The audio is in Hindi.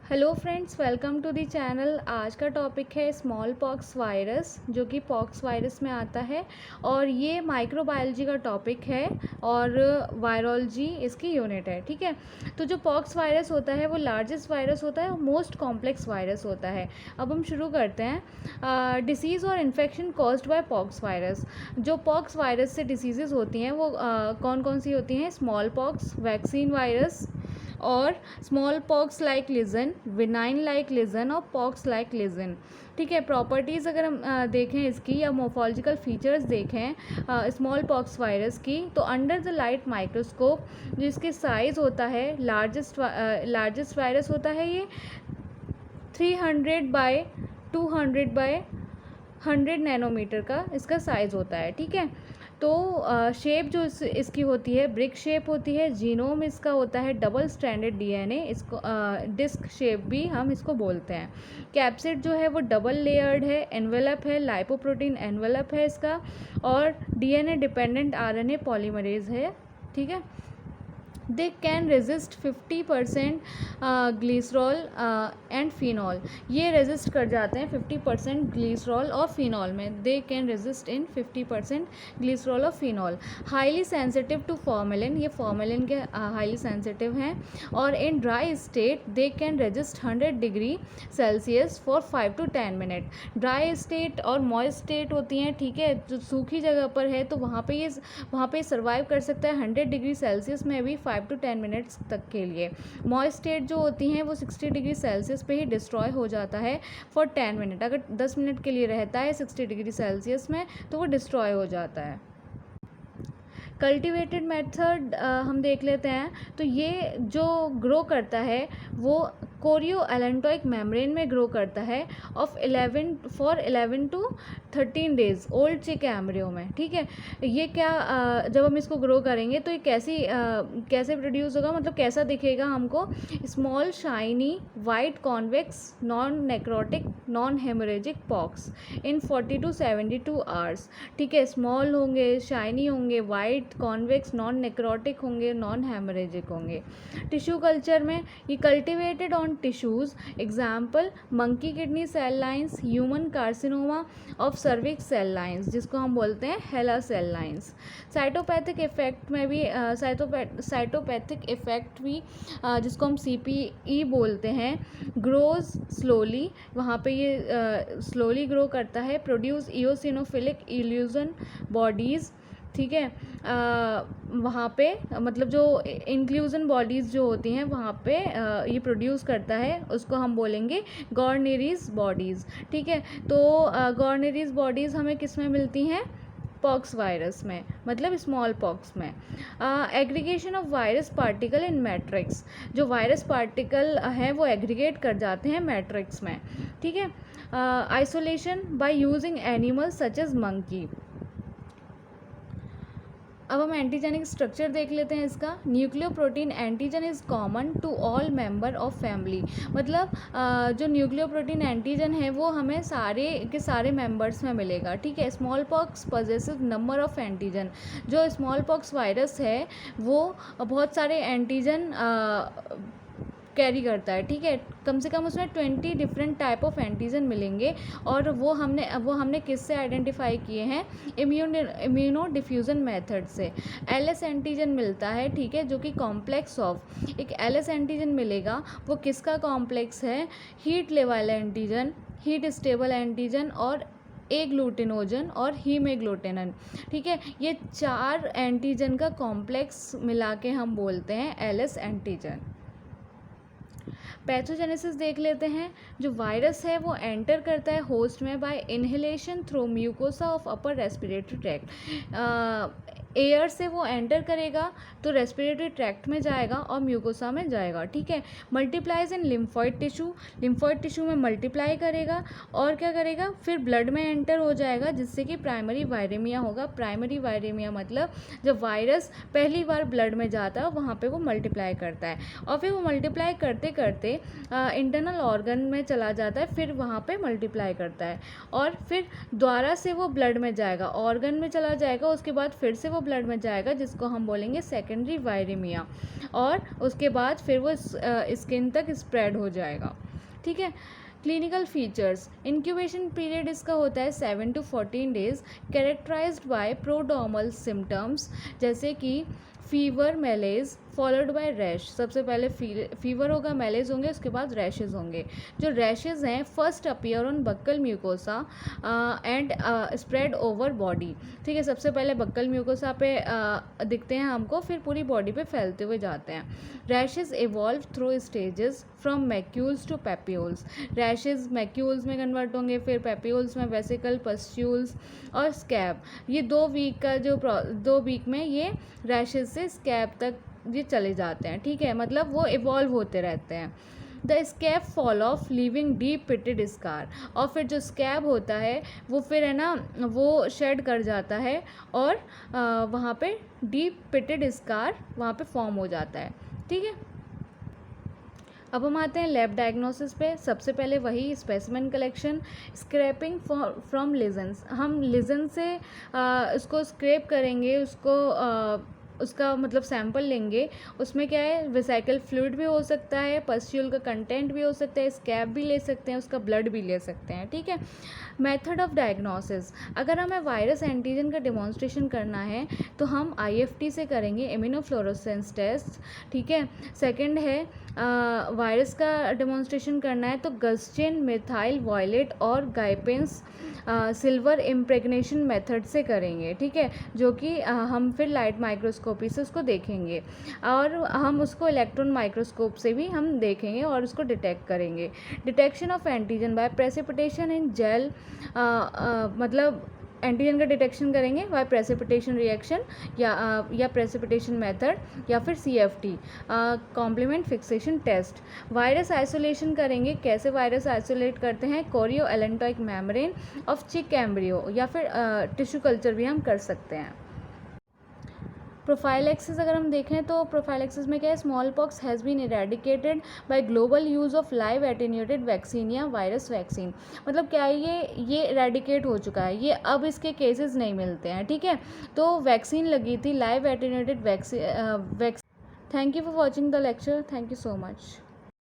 Hello friends, welcome to the channel. आज का टॉपिक है स्मॉल पॉक्स वायरस, जो कि पॉक्स वायरस में आता है और ये माइक्रोबायोलॉजी का टॉपिक है और वायरोलॉजी इसकी यूनिट है। ठीक है, तो जो पॉक्स वायरस होता है वो लार्जेस्ट वायरस होता है और मोस्ट कॉम्प्लेक्स वायरस होता है। अब हम शुरू करते हैं। डिसीज़ और infection caused by pox virus. जो पॉक्स वायरस से डिसीज़ेज़ होती हैं वो कौन कौन सी होती हैं? स्मॉल पॉक्स, वैक्सीन वायरस और स्मॉल पॉक्स लाइक लीजन, विनाइन लाइक लीजन और पॉक्स लाइक लीजन। ठीक है, प्रॉपर्टीज़ अगर हम देखें इसकी या मोर्फोलॉजिकल फीचर्स देखें स्मॉल पॉक्स वायरस की, तो अंडर द लाइट माइक्रोस्कोप जिसके साइज़ होता है लार्जेस्ट वायरस होता है ये 300 बाय 200 बाय 100 नैनोमीटर का इसका साइज़ होता है। ठीक है, तो शेप जो इसकी होती है ब्रिक शेप होती है। जीनोम इसका होता है डबल स्ट्रैंडेड डीएनए, इसको डिस्क शेप भी हम इसको बोलते हैं। कैप्सिड जो है वो डबल लेयर्ड है, एनवेलप है, लाइपोप्रोटीन एनवेलप है इसका, और डीएनए डिपेंडेंट आरएनए पॉलीमरेज है। ठीक है, they can resist 50% glycerol and phenol. ये रेजिस्ट कर जाते हैं 50% ग्लिसरॉल और फिनॉल में। They can resist in 50% glycerol और phenol. Highly sensitive to formalin, ये फॉर्मेलिन के हाईली सेंसिटिव हैं। और in dry state they can resist 100 degree Celsius for 5 to 10 minute. Dry state और मॉइस्ट स्टेट होती हैं, ठीक है, जो सूखी जगह पर है तो वहाँ पे सर्वाइव कर सकता है 100 डिग्री सेल्सियस में भी 5 to 10 मिनट्स तक के लिए। मॉइस्ट स्टेट जो होती हैं वो 60 डिग्री सेल्सियस पे ही डिस्ट्रॉय हो जाता है फॉर 10 मिनट। अगर 10 मिनट के लिए रहता है 60 डिग्री सेल्सियस में तो वो डिस्ट्रॉय हो जाता है। कल्टिवेटेड मेथड हम देख लेते हैं, तो ये जो ग्रो करता है वो कोरियो एलेंटोइक मेम्ब्रेन में ग्रो करता है ऑफ 11 to 13 डेज ओल्ड चिक एम्ब्रियो में। ठीक है, ये क्या जब हम इसको ग्रो करेंगे तो ये कैसे प्रोड्यूस होगा, मतलब कैसा दिखेगा हमको? Small shiny white convex non necrotic non haemorrhagic pocks in 40 to 72 hours. ठीक है, स्मॉल होंगे, शाइनी होंगे, वाइट कॉन्वेक्स नॉन नेक्रोटिक होंगे, नॉन हेमोरेजिक होंगे। टिश्यू कल्चर में ये cultivated on tissues, example monkey kidney cell lines, human carcinoma of cervix cell lines जिसको हम बोलते हैं HeLa cell lines. Cytopathic effect में भी साइटोपैथिक इफेक्ट भी जिसको हम CPE बोलते हैं, ग्रोज स्लोली, वहाँ पे ये स्लोली ग्रो करता है। Produce eosinophilic illusion bodies. ठीक है, वहाँ पे मतलब जो इंक्लूजन बॉडीज़ जो होती हैं वहाँ पे ये प्रोड्यूस करता है, उसको हम बोलेंगे गॉर्नेरीज बॉडीज़। ठीक है, तो गॉर्नेरीज बॉडीज़ हमें किस में मिलती हैं? पॉक्स वायरस में, मतलब स्मॉल पॉक्स में। Aggregation of virus particle in matrix, जो वायरस पार्टिकल हैं वो एग्रीगेट कर जाते हैं मैट्रिक्स में। ठीक है, isolation by using animals such as monkey. अब हम एंटीजेनिक स्ट्रक्चर देख लेते हैं इसका। Nucleoprotein antigen is common to all member of family, मतलब जो न्यूक्लियोप्रोटीन एंटीजन है वो हमें सारे के सारे मेंबर्स में मिलेगा। ठीक है, small pox possessive number of antigen, जो स्मॉल पॉक्स वायरस है वो बहुत सारे एंटीजन कैरी करता है। ठीक है, कम से कम उसमें 20 डिफरेंट टाइप ऑफ एंटीजन मिलेंगे और वो हमने किससे आइडेंटिफाई किए हैं? इम्यूनो डिफ्यूज़न मेथड से। LS एंटीजन मिलता है, ठीक है, जो कि कॉम्प्लेक्स ऑफ एक LS एंटीजन मिलेगा, वो किसका कॉम्प्लेक्स है? Heat level antigen, heat stable antigen और एग्लूटिनोजन और हीमेग्लूटिनन। ठीक है, ये 4 एंटीजन का कॉम्प्लेक्स मिला के हम बोलते हैं LS एंटीजन। पैथोजेनेसिस देख लेते हैं। जो वायरस है वो एंटर करता है होस्ट में by inhalation through mucosa of upper respiratory tract. Air से वो एंटर करेगा तो रेस्पिरेटरी ट्रैक्ट में जाएगा और म्यूकोसा में जाएगा। ठीक है, मल्टीप्लाइज इन लिम्फॉइड टिश्यू में मल्टीप्लाई करेगा और क्या करेगा? फिर ब्लड में एंटर हो जाएगा जिससे कि प्राइमरी वायरेमिया होगा। प्राइमरी वायरेमिया मतलब जब वायरस पहली बार ब्लड में जाता है वहाँ पे वो मल्टीप्लाई करता है और फिर वो मल्टीप्लाई करते करते इंटरनल ऑर्गन में चला जाता है, फिर वहाँ पे मल्टीप्लाई करता है और फिर दोबारा से वो ब्लड में जाएगा, ऑर्गन में चला जाएगा, उसके बाद फिर से वो ब्लड में जाएगा जिसको हम बोलेंगे सेकेंडरी वायरेमिया, और उसके बाद फिर वो स्किन तक स्प्रेड हो जाएगा। ठीक है। क्लिनिकल फीचर्स, इंक्यूबेशन पीरियड इसका होता है 7 to 14 days, characterised by prodromal symptoms जैसे कि fever, malaise followed by rash. सबसे पहले फीवर होगा, मैलेज होंगे, उसके बाद रैशेज होंगे। जो रैशेज हैं first appear on buccal mucosa and spread over body. ठीक है, सबसे पहले बक्कल म्यूकोसा पे दिखते हैं हमको, फिर पूरी बॉडी पे फैलते हुए जाते हैं। Rashes evolve through stages from macules to papules. Rashes macules में कन्वर्ट होंगे, फिर पेप्यूल्स में वेसिकल, पस्ट्यूल्स और स्कैब। ये 2 वीक में ये रैशेज से स्कैब तक ये चले जाते हैं। ठीक है, मतलब वो इवॉल्व होते रहते हैं। The scab fall of leaving deep pitted scar, और फिर जो स्कैब होता है वो फिर है ना वो शेड कर जाता है, और वहाँ पे डीप पिटेड स्कार वहाँ पे फॉर्म हो जाता है। ठीक है, अब हम आते हैं लैब डायग्नोसिस पे। सबसे पहले वही specimen collection, scraping from lesions. हम लिजन से उसको स्क्रैप करेंगे, उसका मतलब सैंपल लेंगे। उसमें क्या है, वेसिकल फ्लूइड भी हो सकता है, पस्ट्यूल का कंटेंट भी हो सकता है, स्कैब भी ले सकते हैं, उसका ब्लड भी ले सकते हैं। ठीक है। मेथड ऑफ डायग्नोसिस, अगर हमें वायरस एंटीजन का डेमोन्स्ट्रेशन करना है तो हम IFT से करेंगे, इम्यूनोफ्लोरोसेंस टेस्ट। ठीक है। सेकंड है वायरस का डेमोन्स्ट्रेशन करना है तो गस्टिन, मिथाइल वॉयलेट और गाइपेंस सिल्वर इम्प्रेग्नेशन मेथड से करेंगे। ठीक है, जो कि हम फिर लाइट माइक्रोस्कोपी से उसको देखेंगे, और हम उसको इलेक्ट्रॉन माइक्रोस्कोप से भी हम देखेंगे और उसको डिटेक्ट करेंगे। Detection of antigen by precipitation in gel, मतलब एंटीजन का डिटेक्शन करेंगे बाय प्रेसिपिटेशन रिएक्शन या प्रेसिपिटेशन मेथड या फिर CFT, complement fixation test. Virus isolation करेंगे, कैसे वायरस आइसोलेट करते हैं, chorioallantoic membrane of chick embryo, या फिर टिश्यू कल्चर भी हम कर सकते हैं। प्रोफाइलैक्सिस अगर हम देखें तो प्रोफाइलैक्सिस में क्या है, smallpox has been eradicated by global use of live attenuated vaccine या वायरस वैक्सीन। मतलब क्या है, ये इरेडिकेट हो चुका है, ये अब इसके केसेस नहीं मिलते हैं। ठीक है, तो वैक्सीन लगी थी, live attenuated vaccine. Thank you for watching the lecture, thank you so much.